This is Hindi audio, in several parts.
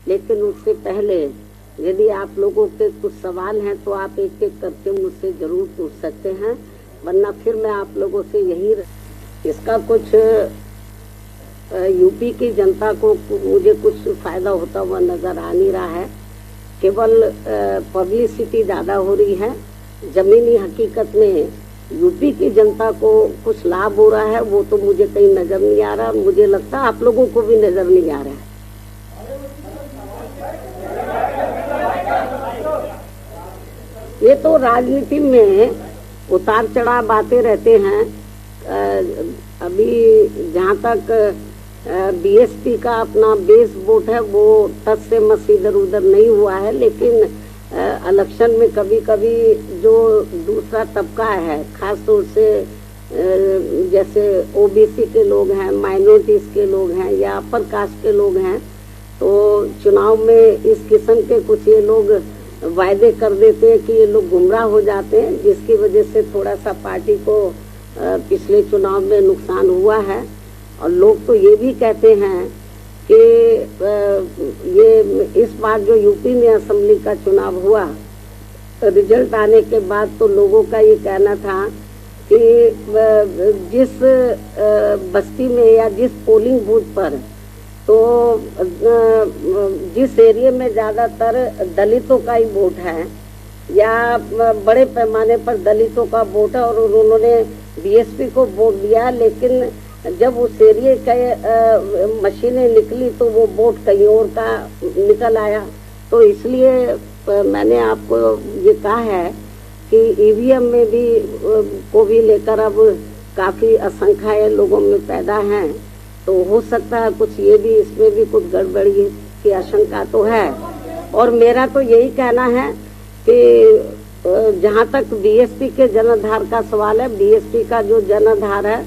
लेकिन उससे पहले यदि आप लोगों के कुछ सवाल हैं तो आप एक एक करके मुझसे जरूर पूछ सकते हैं, वरना फिर मैं आप लोगों से यही इसका कुछ यूपी की जनता को मुझे कुछ फायदा होता हुआ नजर आ नहीं रहा है। केवल पब्लिसिटी ज़्यादा हो रही है। जमीनी हकीकत में यूपी की जनता को कुछ लाभ हो रहा है वो तो मुझे कहीं नजर नहीं आ रहा। मुझे लगता है आप लोगों को भी नजर नहीं आ रहा है। ये तो राजनीति में उतार चढ़ाव आते रहते हैं। अभी जहाँ तक बीएसपी का अपना बेस वोट है वो टच से मस इधर उधर नहीं हुआ है, लेकिन इलेक्शन में कभी कभी जो दूसरा तबका है, खास तौर से जैसे ओबीसी के लोग हैं, माइनॉरिटीज के लोग हैं या अपर कास्ट के लोग हैं, तो चुनाव में इस किस्म के कुछ ये लोग वायदे कर देते हैं कि ये लोग गुमराह हो जाते हैं, जिसकी वजह से थोड़ा सा पार्टी को पिछले चुनाव में नुकसान हुआ है। और लोग तो ये भी कहते हैं कि ये इस बार जो यूपी में असेंबली का चुनाव हुआ, रिजल्ट आने के बाद तो लोगों का ये कहना था कि जिस बस्ती में या जिस पोलिंग बूथ पर, तो जिस एरिया में ज़्यादातर दलितों का ही वोट है या बड़े पैमाने पर दलितों का वोट है और उन्होंने बीएसपी को वोट दिया, लेकिन जब उस एरिया का मशीनें निकली तो वो वोट कहीं और का निकल आया। तो इसलिए मैंने आपको ये कहा है कि ईवीएम में भी को भी लेकर अब काफ़ी आशंकाएं लोगों में पैदा हैं। तो हो सकता है कुछ ये भी, इसमें भी कुछ गड़बड़ी की आशंका तो है। और मेरा तो यही कहना है कि जहाँ तक बीएसपी के जनाधार का सवाल है, बीएसपी का जो जनाधार है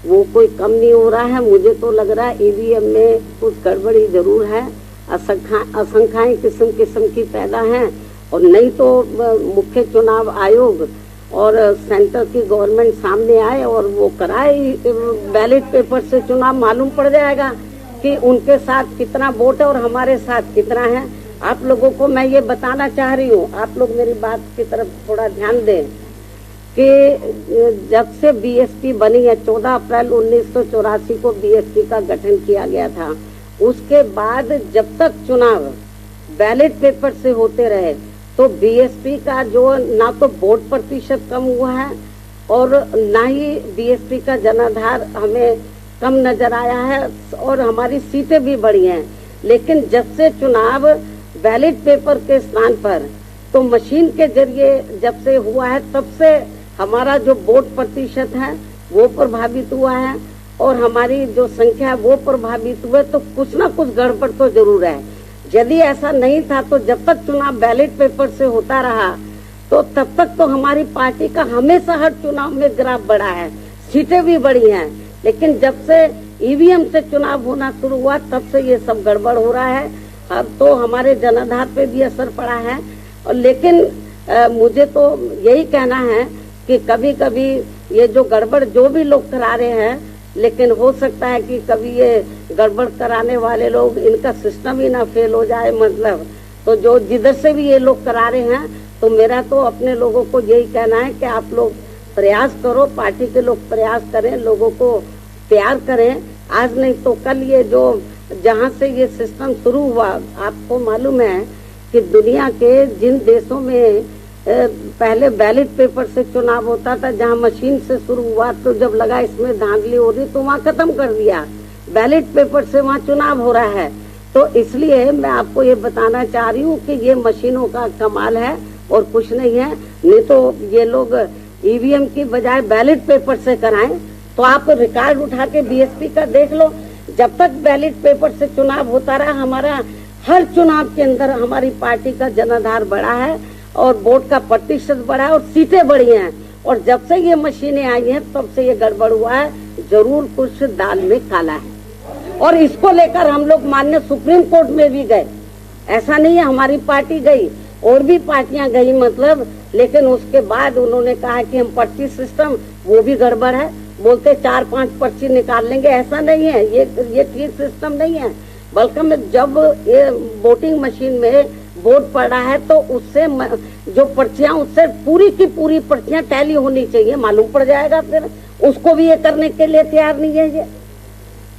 वो कोई कम नहीं हो रहा है। मुझे तो लग रहा है ईवीएम में कुछ गड़बड़ी जरूर है, आशंकाएं किस्म किस्म की पैदा हैं। और नहीं तो मुख्य चुनाव आयोग और सेंटर की गवर्नमेंट सामने आए और वो कराए बैलेट पेपर से चुनाव, मालूम पड़ जाएगा कि उनके साथ कितना वोट है और हमारे साथ कितना है। आप लोगों को मैं ये बताना चाह रही हूँ, आप लोग मेरी बात की तरफ थोड़ा ध्यान दें कि जब से बीएसपी बनी है, 14 अप्रैल 1984 को बीएसपी का गठन किया गया था, उसके बाद जब तक चुनाव बैलेट पेपर से होते रहे तो बीएसपी का जो ना तो वोट प्रतिशत कम हुआ है और ना ही बीएसपी का जनाधार हमें कम नजर आया है और हमारी सीटें भी बढ़ी हैं। लेकिन जब से चुनाव बैलेट पेपर के स्थान पर तो मशीन के जरिए जब से हुआ है, तब से हमारा जो वोट प्रतिशत है वो प्रभावित हुआ है और हमारी जो संख्या है वो प्रभावित हुआ। तो कुछ ना कुछ गड़बड़ तो जरूर है। यदि ऐसा नहीं था तो जब तक चुनाव बैलेट पेपर से होता रहा तो तब तक तो हमारी पार्टी का हमेशा हर चुनाव में ग्राफ बढ़ा है, सीटें भी बढ़ी हैं। लेकिन जब से ईवीएम से चुनाव होना शुरू हुआ तब से ये सब गड़बड़ हो रहा है। अब तो हमारे जनाधार पे भी असर पड़ा है। और लेकिन मुझे तो यही कहना है कि कभी कभी ये जो गड़बड़ जो भी लोग करा रहे हैं, लेकिन हो सकता है कि कभी ये गड़बड़ कराने वाले लोग, इनका सिस्टम ही ना फेल हो जाए, मतलब तो जो जिधर से भी ये लोग करा रहे हैं, तो मेरा तो अपने लोगों को यही कहना है कि आप लोग प्रयास करो, पार्टी के लोग प्रयास करें, लोगों को प्यार करें। आज नहीं तो कल ये जो जहाँ से ये सिस्टम शुरू हुआ, आपको मालूम है कि दुनिया के जिन देशों में पहले बैलेट पेपर से चुनाव होता था, जहाँ मशीन से शुरू हुआ, तो जब लगा इसमें धांधली हो रही तो वहाँ खत्म कर दिया, बैलेट पेपर से वहाँ चुनाव हो रहा है। तो इसलिए मैं आपको ये बताना चाह रही हूँ कि ये मशीनों का कमाल है और कुछ नहीं है। नहीं तो ये लोग ईवीएम की बजाय बैलेट पेपर से कराएं। तो आप रिकॉर्ड उठा के बीएसपी का देख लो, जब तक बैलेट पेपर से चुनाव होता रहा, हमारा हर चुनाव के अंदर हमारी पार्टी का जनाधार बढ़ा है और वोट का प्रतिशत बढ़ा है और सीटें बढ़ी हैं। और जब से ये मशीनें आई हैं तब से ये गड़बड़ हुआ है। जरूर कुछ दाल में काला है और इसको लेकर हम लोग माननीय सुप्रीम कोर्ट में भी गए। ऐसा नहीं है हमारी पार्टी गई, और भी पार्टियां गई मतलब, लेकिन उसके बाद उन्होंने कहा कि हम पर्ची सिस्टम वो भी गड़बड़ है, बोलते 4-5 पर्ची निकाल लेंगे। ऐसा नहीं है, ये ठीक सिस्टम नहीं है। बल्कि जब ये वोटिंग मशीन में वोट पड़ा है तो उससे जो पर्चियां, उससे पूरी की पूरी पर्चियां टैली होनी चाहिए, मालूम पड़ जाएगा। फिर उसको भी ये करने के लिए तैयार नहीं है ये।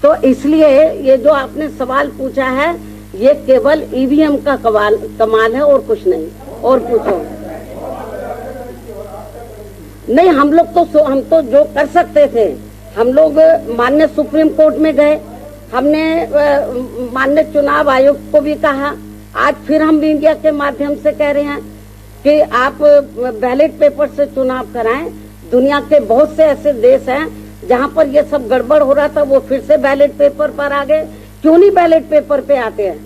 तो इसलिए ये जो आपने सवाल पूछा है ये केवल ईवीएम का कमाल है और कुछ नहीं। और पूछो। नहीं, हम तो जो कर सकते थे, हम लोग माननीय सुप्रीम कोर्ट में गए, हमने माननीय चुनाव आयोग को भी कहा। आज फिर हम मीडिया के माध्यम से कह रहे हैं कि आप बैलेट पेपर से चुनाव कराएं। दुनिया के बहुत से ऐसे देश हैं जहां पर ये सब गड़बड़ हो रहा था, वो फिर से बैलेट पेपर पर आ गए। क्यों नहीं बैलेट पेपर पे आते हैं?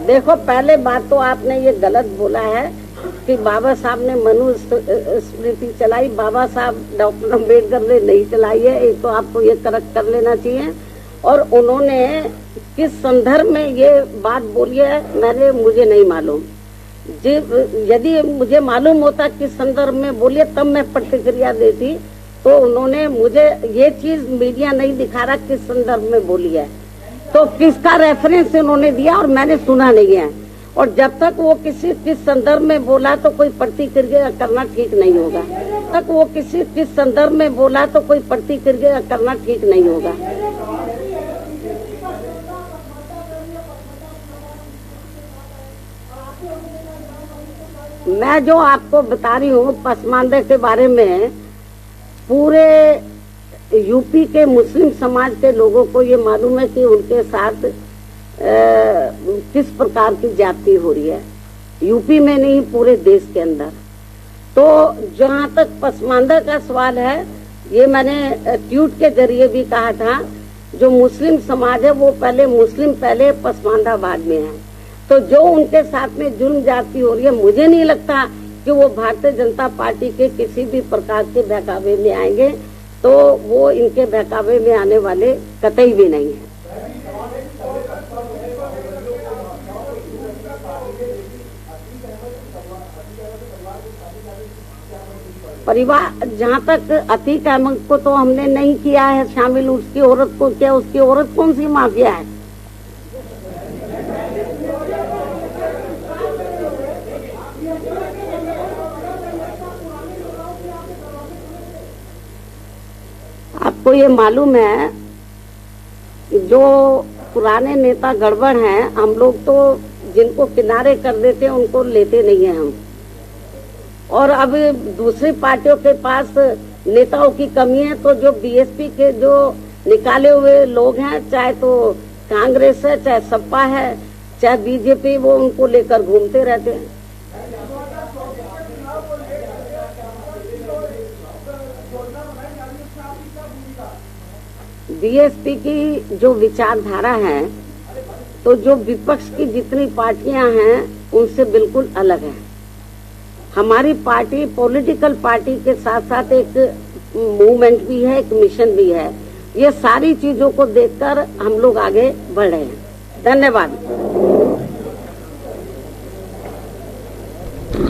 देखो, पहले बात तो आपने ये गलत बोला है कि बाबा साहब ने मनुस्मृति चलाई। बाबा साहब डॉक्टर अम्बेडकर ने नहीं चलाई है, एक तो आपको ये करेक्ट कर लेना चाहिए। और उन्होंने किस संदर्भ में ये बात बोली है मुझे नहीं मालूम। यदि मुझे मालूम होता किस संदर्भ में बोली तब मैं प्रतिक्रिया देती। तो उन्होंने मुझे ये चीज मीडिया नहीं दिखा रहा किस संदर्भ में बोली है, तो किसका रेफरेंस उन्होंने दिया और मैंने सुना नहीं है। और जब तक वो किस संदर्भ में बोला तो कोई प्रतिक्रिया करना ठीक नहीं होगा। तक वो किस संदर्भ में बोला तो कोई प्रतिक्रिया करना ठीक नहीं होगा। मैं जो आपको बता रही हूँ पसमानदे के बारे में, पूरे यूपी के मुस्लिम समाज के लोगों को ये मालूम है कि उनके साथ किस प्रकार की ज्यादती हो रही है, यूपी में नहीं पूरे देश के अंदर। तो जहाँ तक पसमानदा का सवाल है, ये मैंने ट्वीट के जरिए भी कहा था, जो मुस्लिम समाज है वो मुस्लिम पहले, पसमानदा बाद में है। तो जो उनके साथ में जुल्म ज्यादती हो रही है, मुझे नहीं लगता कि वो भारतीय जनता पार्टी के किसी भी प्रकार के बहकावे में आएंगे। तो वो इनके बहकावे में आने वाले कतई भी नहीं है। परिवार, जहाँ तक अतीक अहमद को तो हमने नहीं किया है शामिल, उसकी औरत को क्या, उसकी औरत कौन सी माफिया है? आपको ये मालूम है जो पुराने नेता गड़बड़ हैं, हम लोग तो जिनको किनारे कर देते हैं उनको लेते नहीं हैं हम। और अब दूसरी पार्टियों के पास नेताओं की कमी है, तो जो बीएसपी के जो निकाले हुए लोग हैं, चाहे तो कांग्रेस है, चाहे सपा है, चाहे बीजेपी, वो उनको लेकर घूमते रहते हैं। बीएसपी की जो विचारधारा है, तो जो विपक्ष की जितनी पार्टियां हैं उनसे बिल्कुल अलग है। हमारी पार्टी पॉलिटिकल पार्टी के साथ साथ एक मूवमेंट भी है, एक मिशन भी है। ये सारी चीजों को देखकर हम लोग आगे बढ़ रहे हैं। धन्यवाद।